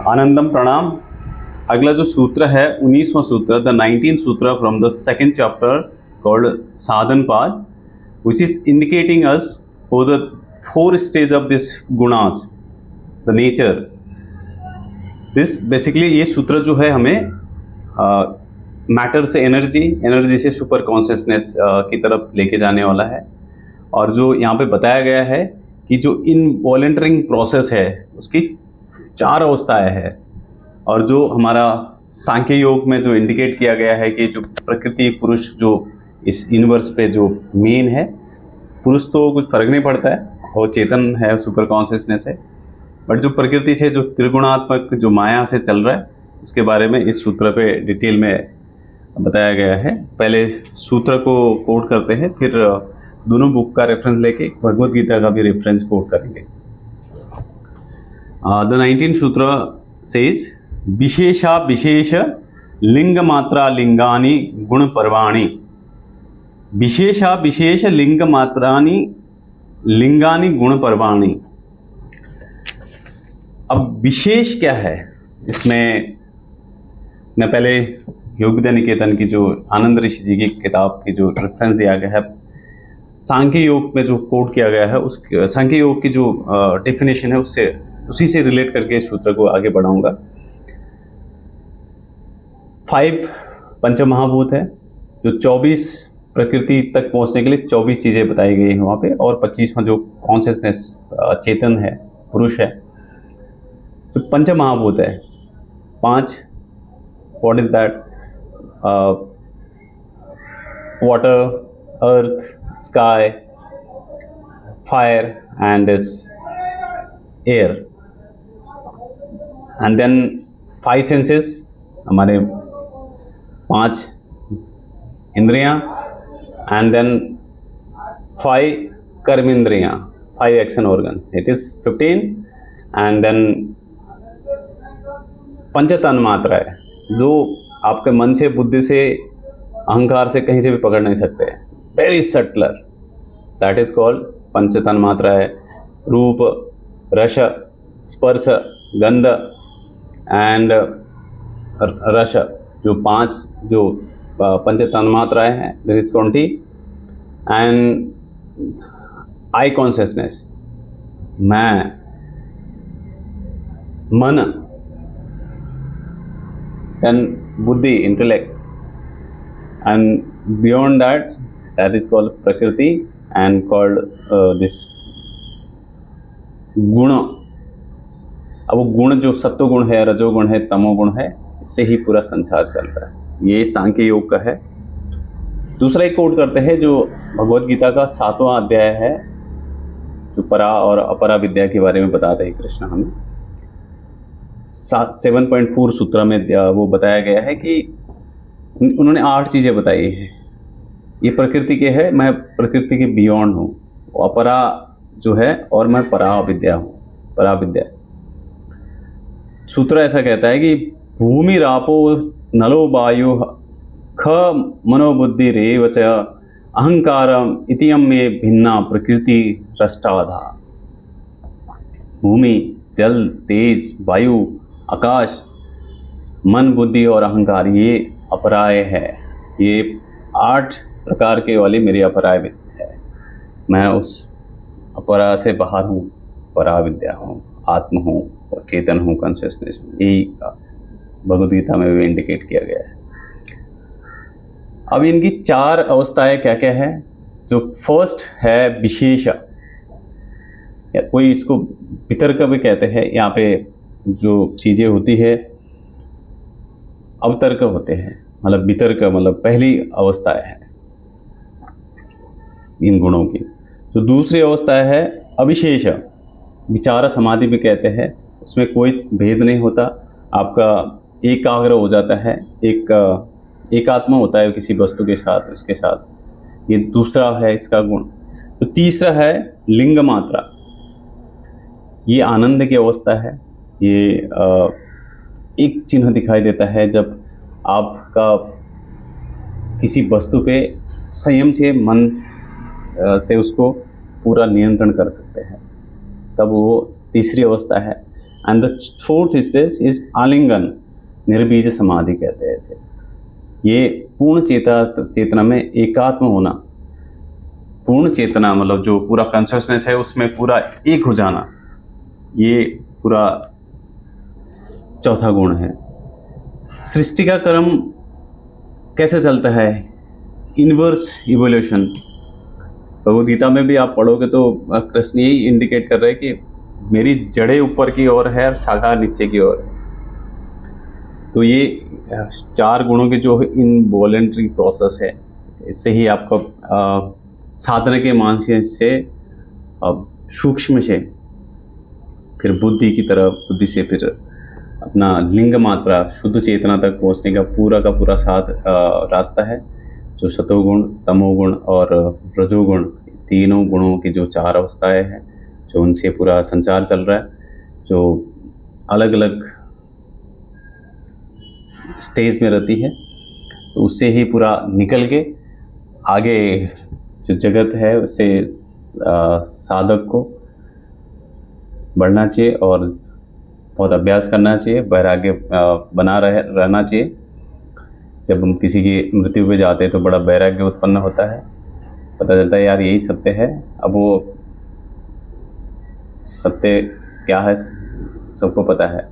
आनंदम प्रणाम। अगला जो सूत्र है 19वां सूत्र, द 19th सूत्र from the second chapter called साधन पाद, which is indicating us for the 4 stage of this gunas, the nature. This basically ये सूत्र जो है हमें मैटर से एनर्जी, एनर्जी से सुपर कॉन्शियसनेस की तरफ लेके जाने वाला है। और जो यहाँ पे बताया गया है कि जो इनवॉलंटरिंग प्रोसेस है उसकी 4 अवस्थाएं हैं। और जो हमारा सांख्य योग में जो इंडिकेट किया गया है कि जो प्रकृति पुरुष जो इस यूनिवर्स पे जो मेन है, पुरुष तो कुछ फर्क नहीं पड़ता है, वो चेतन है, सुपर कॉन्शियसनेस है, बट जो प्रकृति से जो त्रिगुणात्मक जो माया से चल रहा है उसके बारे में इस सूत्र पे डिटेल में बताया गया है। पहले सूत्र को कोट करते हैं, फिर दोनों बुक का रेफरेंस लेके भगवद गीता का भी रेफरेंस कोट करेंगे। द 19th सूत्र सेज विशेषा विशेष लिंग मात्रा लिंगानि गुण पर्वाणि। विशेषा विशेष लिंग मात्रानि लिंगानि गुण पर्वाणि। अब विशेष क्या है इसमें, मैं पहले योग विद्या निकेतन की जो आनंद ऋषि जी की किताब की जो रेफरेंस दिया गया है, सांख्य योग में जो कोट किया गया है, उस सांख्य योग की जो डेफिनेशन है उससे उसी से रिलेट करके इस सूत्र को आगे बढ़ाऊंगा। 5 पंचमहाभूत है, जो 24 प्रकृति तक पहुंचने के लिए 24 चीज़ें बताई गई हैं वहाँ पे, और 25वां जो कॉन्शियसनेस चेतन है, पुरुष है। तो पंचमहाभूत है 5। What is that? Water, earth, sky, fire and air. And then 5 senses, हमारे 5 इंद्रियां, एंड देन 5 कर्म इंद्रियां, 5 action organs, it is 15। And then पंच तन मात्रा है, जो आपके मन से, बुद्धि से, अहंकार से कहीं से भी पकड़ नहीं सकते, very subtler, that is called पंच तन मात्रा है। रूप, रस, स्पर्श, गंध एंड रस, जो 5 जो पंच तन मात्राएं हैं, this is 20। And I consciousness, मैं, मन, then buddhi, intellect, and beyond that, that is called prakriti and called this guna। अब वो गुण जो सत्वगुण है, रजोगुण है, तमोगुण है, इससे ही पूरा संसार चल रहा है। ये सांख्य योग का है। दूसरा एक कोट करते हैं जो भगवद गीता का 7वां अध्याय है, जो परा और अपरा विद्या के बारे में बताते हैं कृष्ण हमें। 7.4 सूत्र में वो बताया गया है कि उन्होंने 8 चीज़ें बताई है। ये प्रकृति के है, मैं प्रकृति के बियॉन्ड हूँ, अपरा जो है, और मैं परा विद्या हूँ, परा विद्या। सूत्र ऐसा कहता है कि भूमि रापो नलो वायु ख मनोबुद्धि रेव च अहंकारम इतियम में भिन्ना प्रकृति रष्टाधा। भूमि, जल, तेज, वायु, आकाश, मन, बुद्धि और अहंकार, ये अपराय है। ये 8 प्रकार के वाली मेरी अपराय विद्या है। मैं उस अपरा से बाहर हूँ, परा विद्या हूँ, आत्म हूँ और चेतन हूँ, कॉन्शियसनेस हूँ। यही भगवद गीता में भी इंडिकेट किया गया है। अब इनकी 4 अवस्थाएं क्या क्या है? जो फर्स्ट है विशेष, कोई इसको वितर्क भी कहते हैं। यहाँ पे जो चीज़ें होती है अवतर्क होते हैं, मतलब वितर्क मतलब पहली अवस्था है इन गुणों की। जो दूसरी अवस्था है अविशेष, विचार समाधि भी कहते हैं। उसमें कोई भेद नहीं होता, आपका एकाग्र हो जाता है, एकात्मा होता है किसी वस्तु के साथ, उसके साथ। ये दूसरा है इसका गुण। तो तीसरा है लिंग मात्रा, ये आनंद की अवस्था है। ये एक चिन्ह दिखाई देता है जब आपका किसी वस्तु पे संयम से, मन से उसको पूरा नियंत्रण कर सकते हैं, तब वो तीसरी अवस्था है। And the fourth stage is आलिंगन, निर्बीज समाधि कहते हैं इसे। ये पूर्ण चेतना में एकात्म होना, पूर्ण चेतना मतलब जो पूरा कॉन्शियसनेस है उसमें पूरा एक हो जाना, ये पूरा चौथा गुण है। सृष्टि का क्रम कैसे चलता है? Inverse evolution. भगवद गीता में भी आप पढ़ोगे तो कृष्ण यही इंडिकेट कर रहे हैं कि मेरी जड़ें ऊपर की ओर है और शाखा नीचे की ओर है। तो ये 4 गुणों के जो इनवॉलेंट्री प्रोसेस है, इससे ही आपका साधना के मानसिक से सूक्ष्म से फिर बुद्धि की तरफ, बुद्धि से फिर अपना लिंग मात्रा शुद्ध चेतना तक पहुंचने का पूरा रास्ता है। जो सतोगुण, तमोगुण और रजोगुण, तीनों गुणों की जो 4 अवस्थाएं हैं, जो उनसे पूरा संचार चल रहा है, जो अलग अलग स्टेज में रहती है, तो उससे ही पूरा निकल के आगे जो जगत है उससे साधक को बढ़ना चाहिए और बहुत अभ्यास करना चाहिए, वैराग्य बना रहना चाहिए। जब हम किसी की मृत्यु पे जाते हैं तो बड़ा वैराग्य उत्पन्न होता है, पता चलता है यार यही सत्य है। अब वो सत्य क्या है सबको पता है।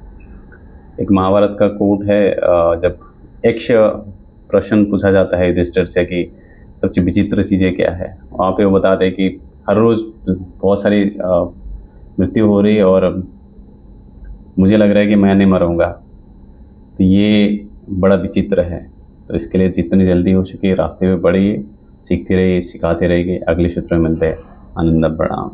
एक महाभारत का कोट है, जब यक्ष प्रश्न पूछा जाता है युधिष्ठिर से कि सबसे विचित्र चीज़ें क्या है, वहाँ पे वो बताते हैं कि हर रोज़ बहुत सारी मृत्यु हो रही है और मुझे लग रहा है कि मैं नहीं मरूंगा। तो ये बड़ा विचित्र है। तो इसके लिए जितनी जल्दी हो सके रास्ते में बढ़िए, सीखते रहिए, सिखाते रहिए। अगले सूत्र में मिलते हैं। आनंद प्रणाम।